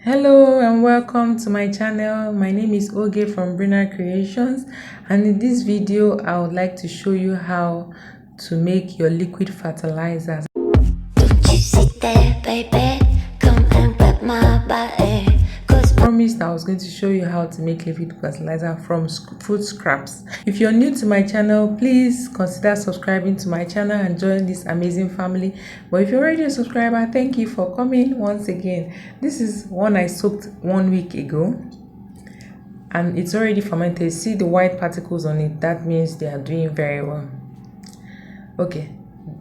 Hello and welcome to my channel. My name is Oge from BrinaCreations, and in this video I would like to show you how to make your liquid fertilizers. Don't you sit there, baby? Come and grab my body. I promised I was going to show you how to make liquid fertilizer from food scraps. If you're new to my channel, please consider subscribing to my channel and join this amazing family. But if you're already a subscriber, thank you for coming once again. This is one I soaked 1 week ago and it's already fermented. See the white particles on it? That means they are doing very well. Okay,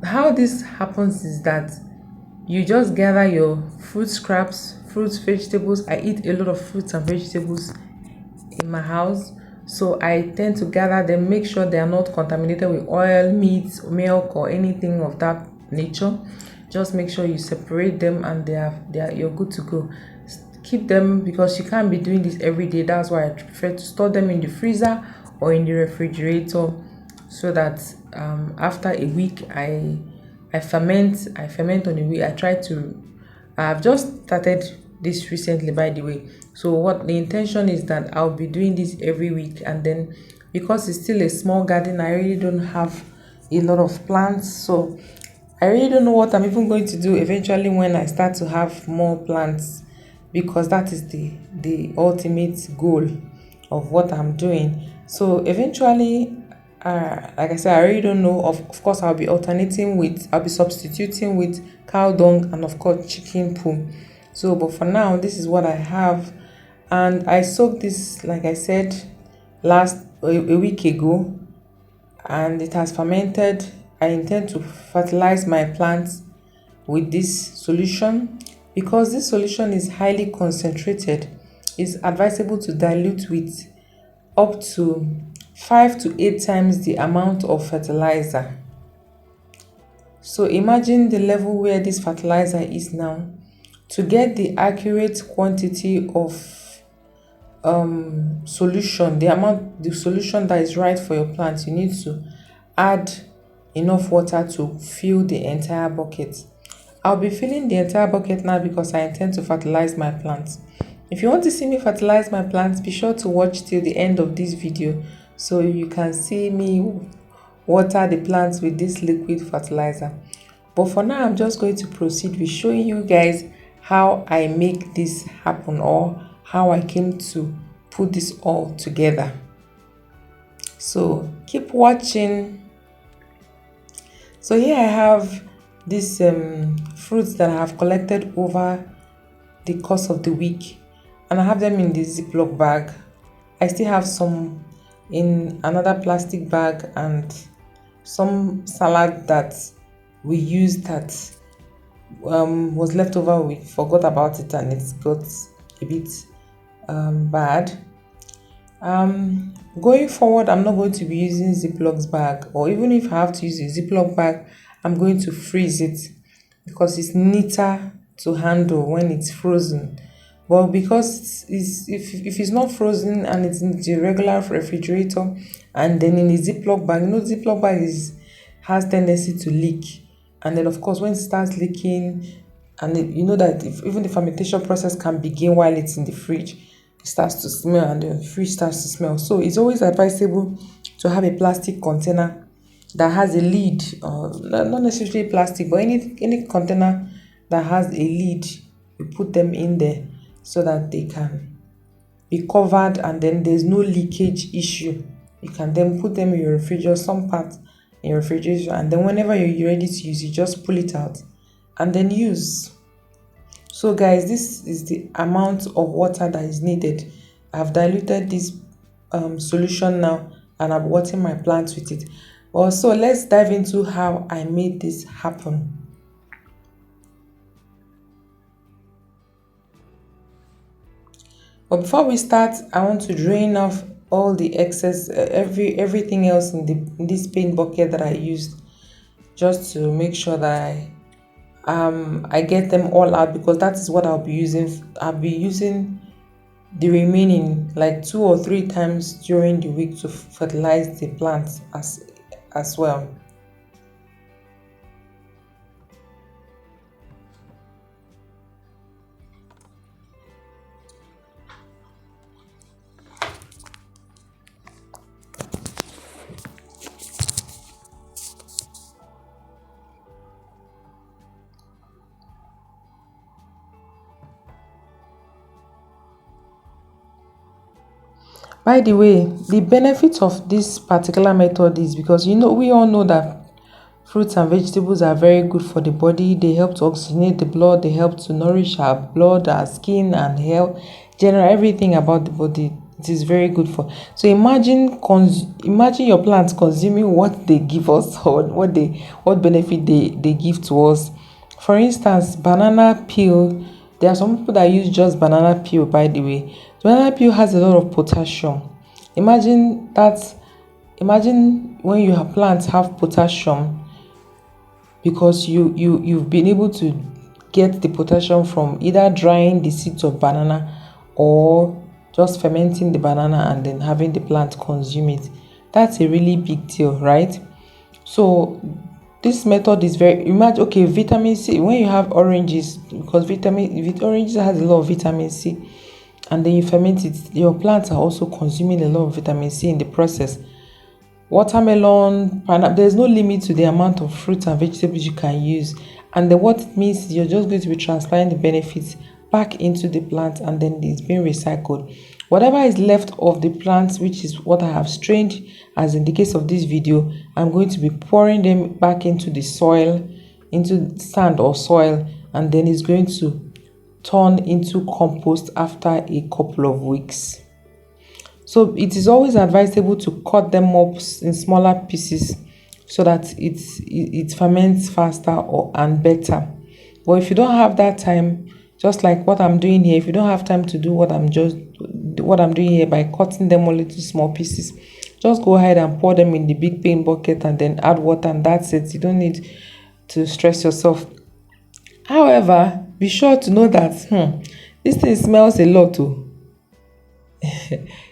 how this happens is that you just gather your food scraps, fruits, vegetables. I eat a lot of fruits and vegetables in my house, so I tend to gather them, make sure they are not contaminated with oil, meat, milk, or anything of that nature. Just make sure you separate them and you're good to go. Keep them, because you can't be doing this every day. That's why I prefer to store them in the freezer or in the refrigerator, so that after a week I ferment on a week. I've just started this recently, by the way. So what the intention is that I'll be doing this every week, and then because it's still a small garden, I really don't have a lot of plants, so I really don't know what I'm even going to do eventually when I start to have more plants, because that is the ultimate goal of what I'm doing. So eventually, like I said, I really don't know. Of course, I'll be substituting with cow dung and of course chicken poo. So, but for now, this is what I have, and I soaked this, like I said, a week ago, and it has fermented. I intend to fertilize my plants with this solution. Because this solution is highly concentrated, it's advisable to dilute with up to 5 to 8 times the amount of fertilizer. So imagine the level where this fertilizer is now. To get the accurate quantity of solution, the solution that is right for your plant, you need to add enough water to fill the entire bucket. I'll be filling the entire bucket now because I intend to fertilize my plants. If you want to see me fertilize my plants, be sure to watch till the end of this video so you can see me water the plants with this liquid fertilizer. But for now, I'm just going to proceed with showing you guys how I make this happen, or how I came to put this all together. So keep watching. So here I have these fruits that I have collected over the course of the week, and I have them in this Ziploc bag. I still have some in another plastic bag, and some salad that we used that was left over. We forgot about it and it's got a bit bad. Going forward, I'm not going to be using Ziploc bag, or even if I have to use a Ziploc bag, I'm going to freeze it because it's neater to handle when it's frozen. But because if it's not frozen and it's in the regular refrigerator and then in a Ziploc bag, Ziploc bag has tendency to leak. And then of course when it starts leaking, and that even the fermentation process can begin while it's in the fridge, it starts to smell and the fridge starts to smell. So it's always advisable to have a plastic container that has a lid, not necessarily plastic, but any container that has a lid, you put them in there so that they can be covered and then there's no leakage issue. You can then put them in your refrigerator, some parts in your refrigerator, and then whenever you're ready to use, you just pull it out and then use. So guys, this is the amount of water that is needed. I've diluted this solution now, and I'm watering my plants with it. Also, let's dive into how I made this happen. But before we start, I want to drain off all the excess, everything else in this paint bucket that I used, just to make sure that I get them all out, because that is what I'll be using. I'll be using the remaining like 2 or 3 times during the week to fertilize the plants as well. By the way, the benefit of this particular method is because we all know that fruits and vegetables are very good for the body. They help to oxygenate the blood, they help to nourish our blood, our skin, and health, general everything about the body. It is very good for. So imagine your plants consuming what they give us, or what benefit they give to us. For instance, banana peel. There are some people that use just banana peel, by the way. Banana peel has a lot of potassium. Imagine that. Imagine when your plants have potassium, because you've been able to get the potassium from either drying the seeds of banana or just fermenting the banana and then having the plant consume it. That's a really big deal, right? So this method is very, imagine, okay, vitamin C. When you have oranges, because oranges has a lot of vitamin C, and then you ferment it, your plants are also consuming a lot of vitamin C in the process. Watermelon, pineapple, there's no limit to the amount of fruits and vegetables you can use. And then what it means is you're just going to be transferring the benefits back into the plant, and then it's being recycled. Whatever is left of the plants, which is what I have strained, as in the case of this video, I'm going to be pouring them back into the soil, into sand or soil, and then it's going to turn into compost after a couple of weeks. So it is always advisable to cut them up in smaller pieces so that it ferments faster and better. But if you don't have that time, just like what I'm doing here, if you don't have time to do what I'm doing here by cutting them all into small pieces, just go ahead and pour them in the big paint bucket and then add water, and that's it. You don't need to stress yourself. However, be sure to know that this thing smells a lot too.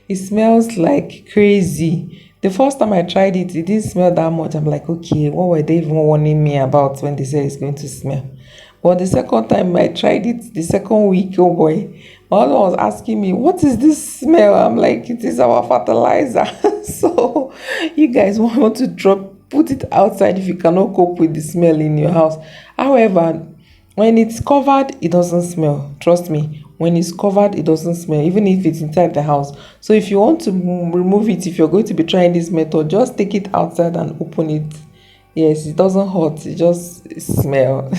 It smells like crazy. The first time I tried it, it didn't smell that much. I'm like, okay, what were they even warning me about when they said it's going to smell? But the second time I tried it, the second week, oh boy, my husband was asking me, what is this smell? I'm like, it is our fertilizer. So you guys want to put it outside if you cannot cope with the smell in your house. However, when it's covered, it doesn't smell. Trust me. When it's covered, it doesn't smell, even if it's inside the house. So if you want to remove it, if you're going to be trying this method, just take it outside and open it. Yes, it doesn't hurt, it just smell.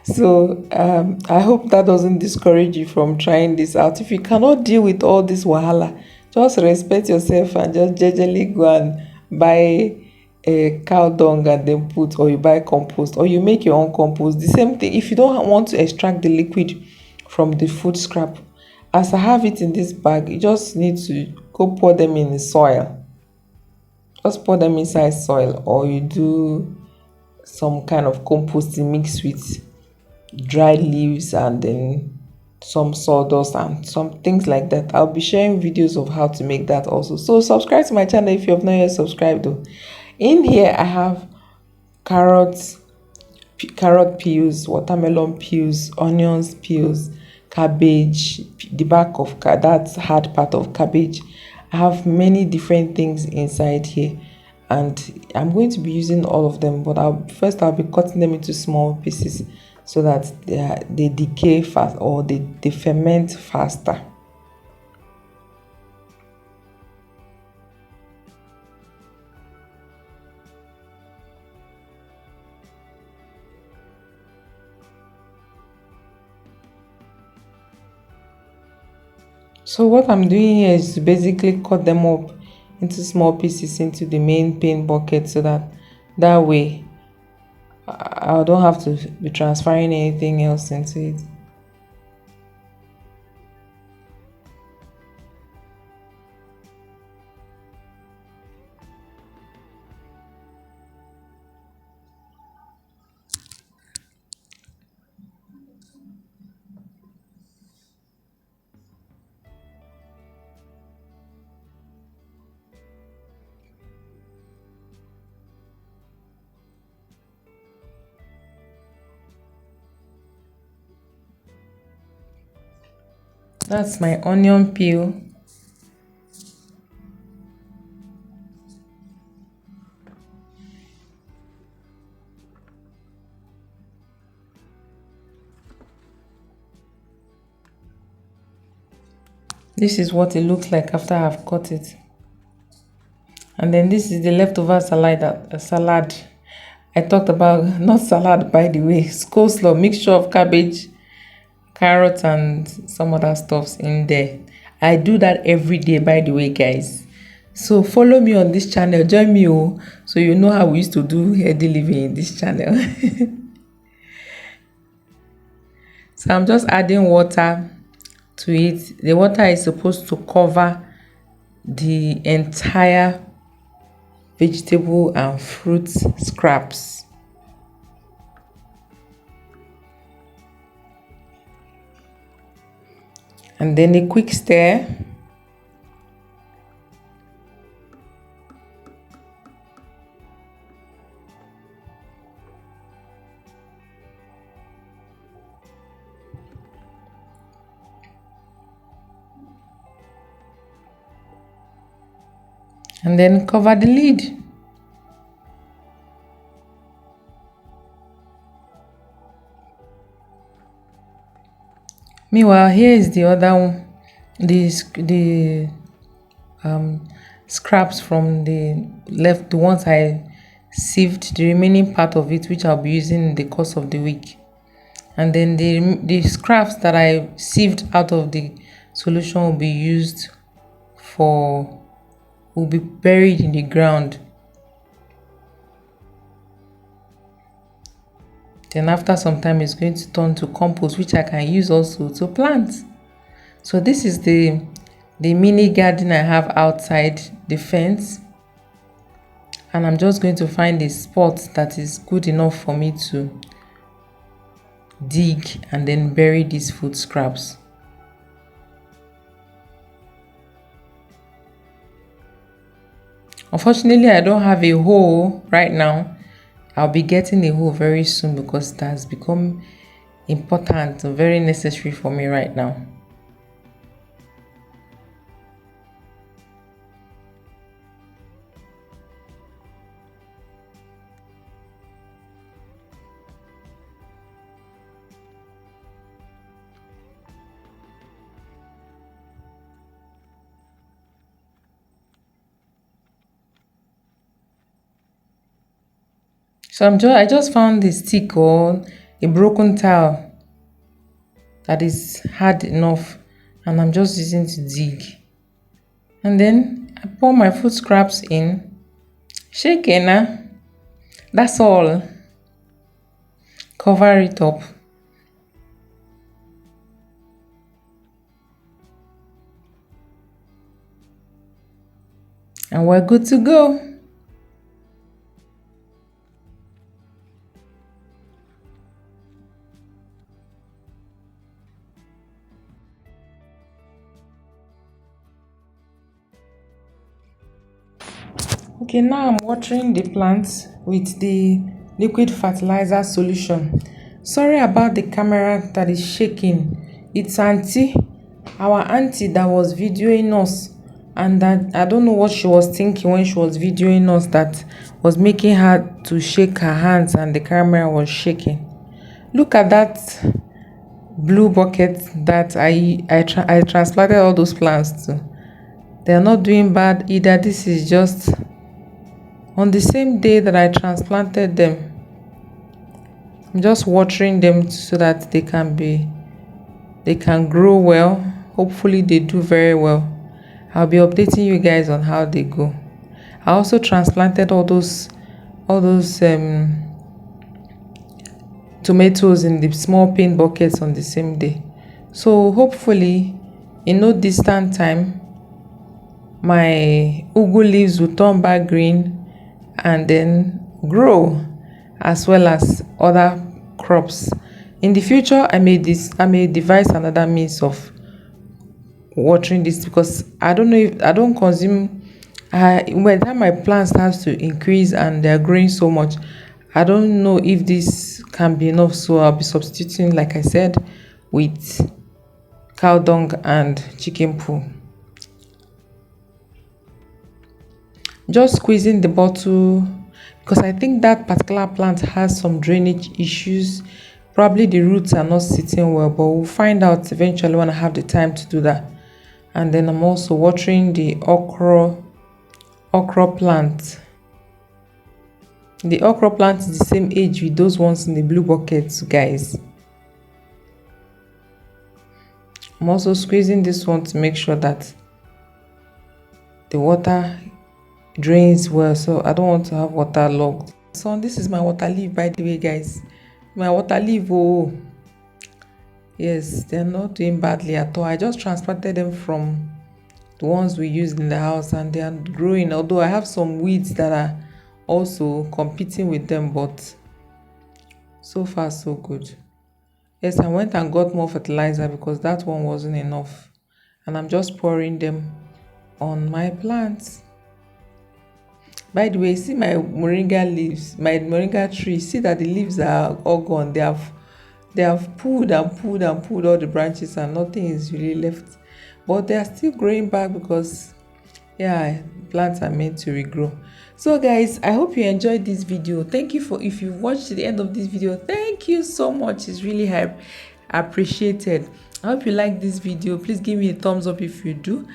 So I hope that doesn't discourage you from trying this out. If you cannot deal with all this wahala, just respect yourself and just jejely go and buy a cow dung and then put, or you buy compost, or you make your own compost. The same thing, if you don't want to extract the liquid from the food scrap, as I have it in this bag, you just need to go pour them in the soil. Just pour them inside soil, or you do some kind of composting mixed with dry leaves and then some sawdust and some things like that. I'll be sharing videos of how to make that also. So subscribe to my channel if you have not yet subscribed though. In here I have carrot peels, watermelon peels, onions peels, cabbage, the back of that hard part of cabbage. I have many different things inside here, and I'm going to be using all of them, but I'll be cutting them into small pieces so that they decay fast, or they ferment faster. So what I'm doing here is to basically cut them up into small pieces into the main paint bucket, so that way I don't have to be transferring anything else into it. That's my onion peel. This is what it looks like after I've cut it. And then this is the leftover salad I talked about. Not salad, by the way, coleslaw, mixture of cabbage, carrots, and some other stuffs in there. I do that every day, by the way, guys. So follow me on this channel, join me, so you know how we used to do healthy living in this channel. So I'm just adding water to it. The water is supposed to cover the entire vegetable and fruit scraps. And then a quick stir. And then cover the lid. Meanwhile, here is the other one, the scraps from the ones I sieved, the remaining part of it, which I'll be using in the course of the week. And then the scraps that I sieved out of the solution will be buried in the ground. Then after some time, it's going to turn to compost, which I can use also to plant. So this is the mini garden I have outside the fence. And I'm just going to find a spot that is good enough for me to dig and then bury these food scraps. Unfortunately, I don't have a hole right now. I'll be getting a hole very soon because it has become important and very necessary for me right now. So I just found the stick or a broken tile that is hard enough, and I'm just using to dig. And then I pour my food scraps in, shake it. That's all. Cover it up. And we're good to go. Okay, now I'm watering the plants with the liquid fertilizer solution. Sorry about the camera that is shaking. It's our auntie that was videoing us, and that I don't know what she was thinking when she was videoing us that was making her to shake her hands and the camera was shaking. Look at that blue bucket that I transplanted all those plants to. They are not doing bad either. This is just on the same day that I transplanted them. I'm just watering them so that they can grow well. Hopefully they do very well. I'll be updating you guys on how they go. I also transplanted all those tomatoes in the small paint buckets on the same day. So hopefully in no distant time my ugu leaves will turn back green and then grow, as well as other crops. In the future, I may devise another means of watering this, because I don't know if I don't consume. By the time my plant starts to increase and they're growing so much, I don't know if this can be enough. So I'll be substituting, like I said, with cow dung and chicken poo. Just squeezing the bottle, because I think that particular plant has some drainage issues. Probably the roots are not sitting well, but we'll find out eventually when I have the time to do that. And then I'm also watering the okra plant. The okra plant is the same age with those ones in the blue buckets, guys. I'm also squeezing this one to make sure that the water drains well, so I don't want to have water logged. So this is my water leaf, by the way, guys. My water leaf, oh yes, they're not doing badly at all. I just transplanted them from the ones we used in the house, and they are growing, although I have some weeds that are also competing with them, but so far so good. Yes, I went and got more fertilizer because that one wasn't enough, and I'm just pouring them on my plants. By the way, see my moringa leaves, my moringa tree, see that the leaves are all gone. They have pulled and pulled and pulled all the branches, and nothing is really left, but they are still growing back because yeah, plants are meant to regrow. So guys, I hope you enjoyed this video. Thank you for, if you watched to the end of this video, thank you so much. It's really appreciated. I hope you like this video. Please give me a thumbs up if you do,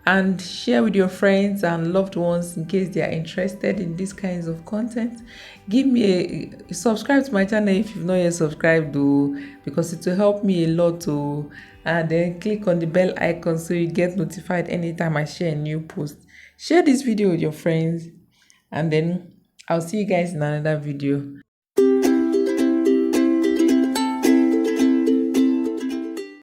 and share with your friends and loved ones in case they are interested in these kinds of content. Give me a subscribe to my channel if you've not yet subscribed though, because it will help me a lot too. And then click on the bell icon so you get notified anytime I share a new post. Share this video with your friends, and then I'll see you guys in another video.